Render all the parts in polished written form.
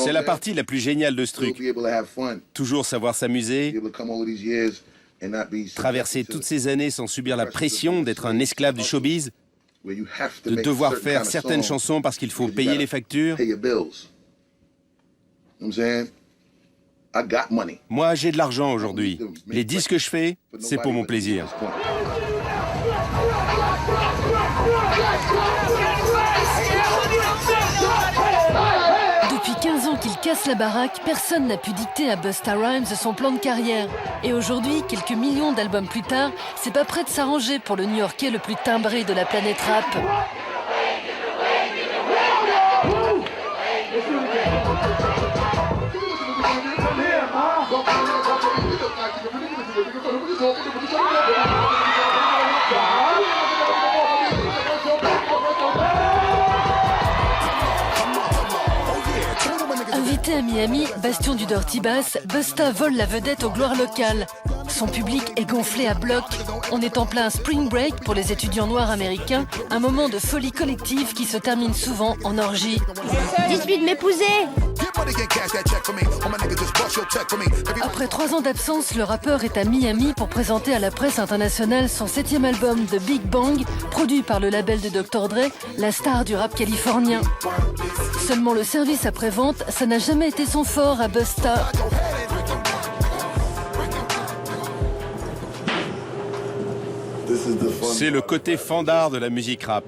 C'est la partie la plus géniale de ce truc. Toujours savoir s'amuser, traverser toutes ces années sans subir la pression d'être un esclave du showbiz, de devoir faire certaines chansons parce qu'il faut payer les factures. Moi, j'ai de l'argent aujourd'hui. Les disques que je fais, c'est pour mon plaisir. Depuis 15 ans qu'il casse la baraque, personne n'a pu dicter à Busta Rhymes son plan de carrière. Et aujourd'hui, quelques millions d'albums plus tard, c'est pas prêt de s'arranger pour le New-Yorkais le plus timbré de la planète rap. Invité à Miami, bastion du Dirty Bass, Busta vole la vedette aux gloires locales. Son public est gonflé à bloc. On est en plein spring break pour les étudiants noirs américains, un moment de folie collective qui se termine souvent en orgie. Dites-lui de m'épouser! Après 3 ans d'absence, le rappeur est à Miami pour présenter à la presse internationale son 7e album The Big Bang, produit par le label de Dr. Dre, la star du rap californien. Seulement le service après-vente, ça n'a jamais été son fort à Busta. C'est le côté fandard de la musique rap.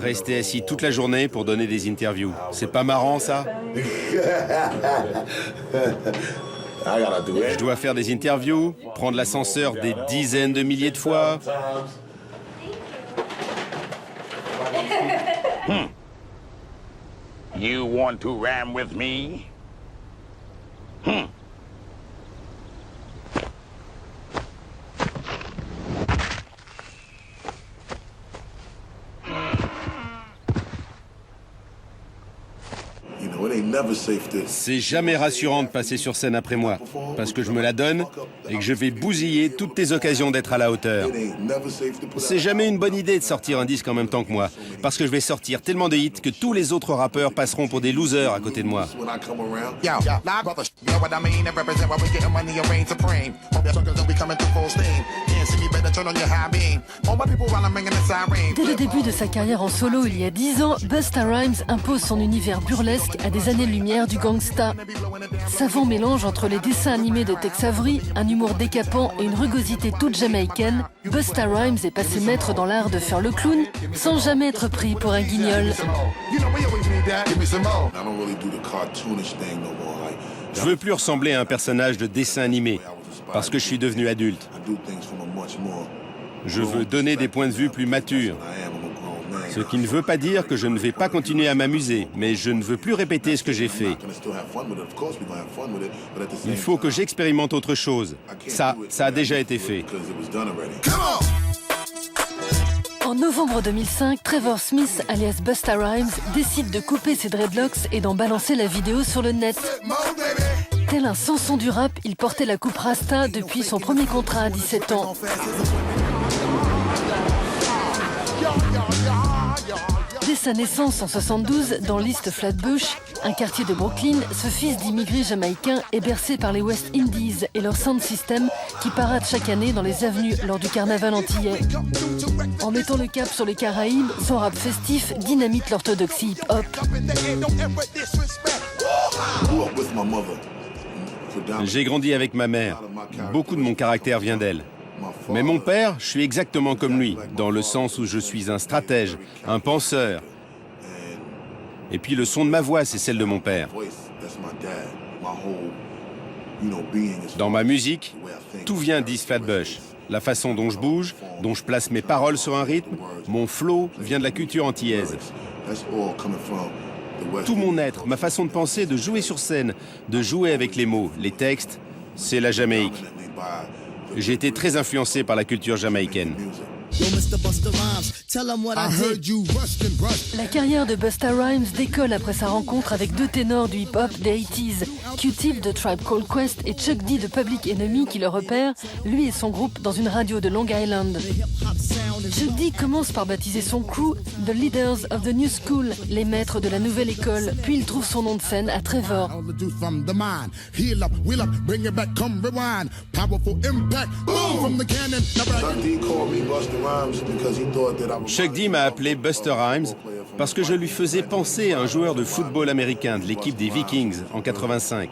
Rester assis toute la journée pour donner des interviews. C'est pas marrant, ça? Je dois faire des interviews, prendre l'ascenseur des dizaines de milliers de fois. You want to ram with me? C'est jamais rassurant de passer sur scène après moi, parce que je me la donne et que je vais bousiller toutes tes occasions d'être à la hauteur. C'est jamais une bonne idée de sortir un disque en même temps que moi, parce que je vais sortir tellement de hits que tous les autres rappeurs passeront pour des losers à côté de moi. Dès le début de sa carrière en solo, il y a 10 ans, Busta Rhymes impose son univers burlesque à des années-lumière du gangsta. Savant mélange entre les dessins animés de Tex Avery, un humour décapant et une rugosité toute jamaïcaine, Busta Rhymes est passé maître dans l'art de faire le clown sans jamais être pris pour un guignol. Je veux plus ressembler à un personnage de dessin animé, parce que je suis devenu adulte. Je veux donner des points de vue plus matures. Ce qui ne veut pas dire que je ne vais pas continuer à m'amuser, mais je ne veux plus répéter ce que j'ai fait. Il faut que j'expérimente autre chose. Ça a déjà été fait. En novembre 2005, Trevor Smith, alias Busta Rhymes, décide de couper ses dreadlocks et d'en balancer la vidéo sur le net. Tel un Samson du rap, il portait la coupe Rasta depuis son premier contrat à 17 ans. Dès sa naissance en 72, dans l'East Flatbush, un quartier de Brooklyn, ce fils d'immigrés jamaïcains est bercé par les West Indies et leur sound system qui paradent chaque année dans les avenues lors du carnaval antillais. En mettant le cap sur les Caraïbes, son rap festif dynamite l'orthodoxie hip-hop. J'ai grandi avec ma mère. Beaucoup de mon caractère vient d'elle. Mais mon père, je suis exactement comme lui, dans le sens où je suis un stratège, un penseur. Et puis le son de ma voix, c'est celle de mon père. Dans ma musique, tout vient d'East Flatbush. La façon dont je bouge, dont je place mes paroles sur un rythme, mon flow vient de la culture antillaise. Tout mon être, ma façon de penser, de jouer sur scène, de jouer avec les mots, les textes, c'est la Jamaïque. J'ai été très influencé par la culture jamaïcaine. La carrière de Busta Rhymes décolle après sa rencontre avec deux ténors du hip-hop des 80s, Q-Tip de Tribe Called Quest et Chuck D de Public Enemy qui le repère, lui et son groupe, dans une radio de Long Island. Chuck D commence par baptiser son crew The Leaders of the New School, les maîtres de la nouvelle école, puis il trouve son nom de scène à Trevor. Chuck D m'a appelé Busta Rhymes parce que je lui faisais penser à un joueur de football américain de l'équipe des Vikings en 85.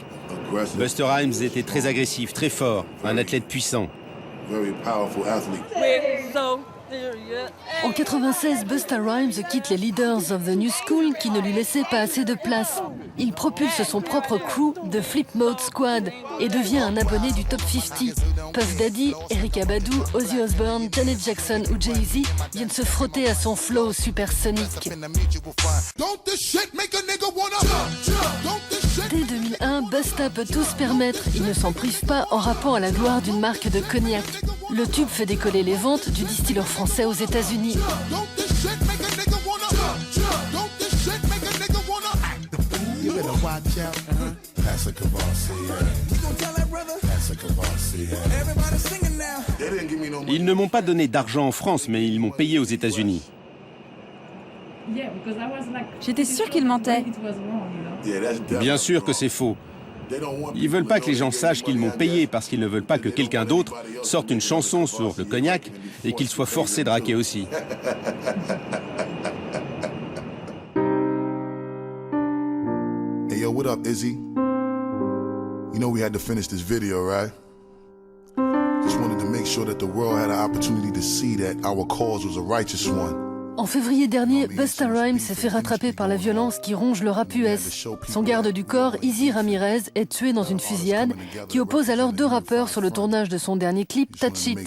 Busta Rhymes était très agressif, très fort, un athlète puissant. En 96, Busta Rhymes quitte les Leaders of the New School qui ne lui laissaient pas assez de place. Il propulse son propre crew, The Flip Mode Squad, et devient un abonné du Top 50. Puff Daddy, Erykah Badu, Ozzy Osbourne, Janet Jackson ou Jay-Z viennent se frotter à son flow supersonique. Dès 2001, Busta peut tout se permettre. Il ne s'en prive pas en rappant à la gloire d'une marque de cognac. Le tube fait décoller les ventes du distilleur français aux États-Unis. Ils ne m'ont pas donné d'argent en France, mais ils m'ont payé aux États-Unis. J'étais sûre qu'il mentait. Bien sûr que c'est faux. Ils veulent pas que les gens sachent qu'ils m'ont payé parce qu'ils ne veulent pas que quelqu'un d'autre sorte une chanson sur le cognac et qu'il soit forcé de raquer aussi. Hey yo, what up, Izzy? You know we had to finish this video, right? Just wanted to make sure that the world had an opportunity to see that our cause was a righteous one. En février dernier, Busta Rhymes s'est fait rattraper par la violence qui ronge le rap US. Son garde du corps, Izzy Ramirez, est tué dans une fusillade qui oppose alors deux rappeurs sur le tournage de son dernier clip, Touch It.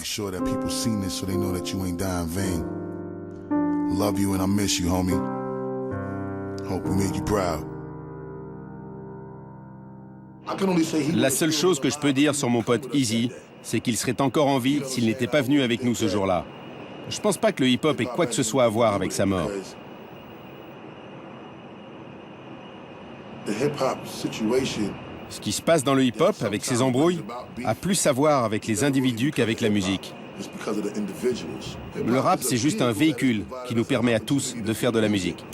Love you and I miss you, homie. Hope we made you proud. La seule chose que je peux dire sur mon pote Izzy, c'est qu'il serait encore en vie s'il n'était pas venu avec nous ce jour-là. Je pense pas que le hip-hop ait quoi que ce soit à voir avec sa mort. Ce qui se passe dans le hip-hop avec ses embrouilles a plus à voir avec les individus qu'avavec la musique. Le rap, c'est juste un véhicule qui nous permet à tous de faire de la musique.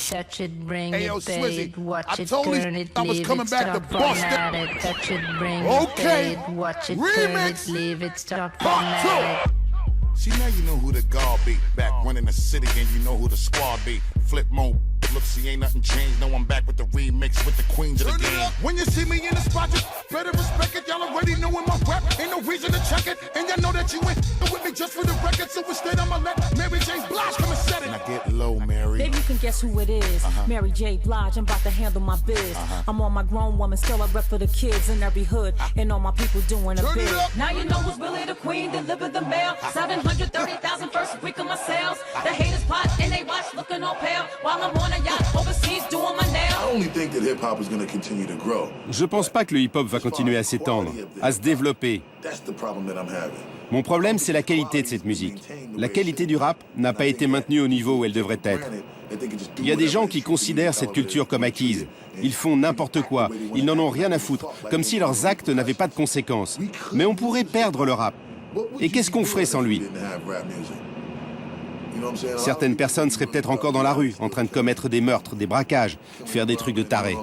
Touch it, bring Hey, yo, it, pay Swizzy, it, watch I it, told you turn it, I was leave coming it, back to stop, bust it. format it. Touch it, bring Okay. it, pay it, watch it, turn Remix. it, leave it, stop, Part format two. it. See, now you know who the guard be. Back running the city and you know who the squad be. Flip mode. Look, see, ain't nothing changed. No, I'm back with the remix with the queens of the game. When you see me in the spot, just better respect it. Y'all already knowin' my rap. Ain't no reason to check it. And y'all know that you ain't with me just for the record. So instead, I'ma let Mary J. Blige come and set it. Now get low, Mary. Baby, you can guess who it is. Mary J. Blige, I'm about to handle my biz. I'm on my grown woman, still a rep for the kids in every hood. And all my people doing a Turn bid. it up. Now you know who's really the queen, deliver the mail. 730,000 first week of my sales. The haters plot and they watch looking all pale. While I'm on a yacht overseas doing my nails. I only think that hip-hop is going to continue to grow. Je pense pas que le hip-hop va continuer à s'étendre, à se développer. That's the problem that I'm having. Mon problème, c'est la qualité de cette musique. La qualité du rap n'a pas été maintenue au niveau où elle devrait être. Il y a des gens qui considèrent cette culture comme acquise. Ils font n'importe quoi. Ils n'en ont rien à foutre, comme si leurs actes n'avaient pas de conséquences. Mais on pourrait perdre le rap. Et qu'est-ce qu'on ferait sans lui ? Certaines personnes seraient peut-être encore dans la rue, en train de commettre des meurtres, des braquages, faire des trucs de tarés.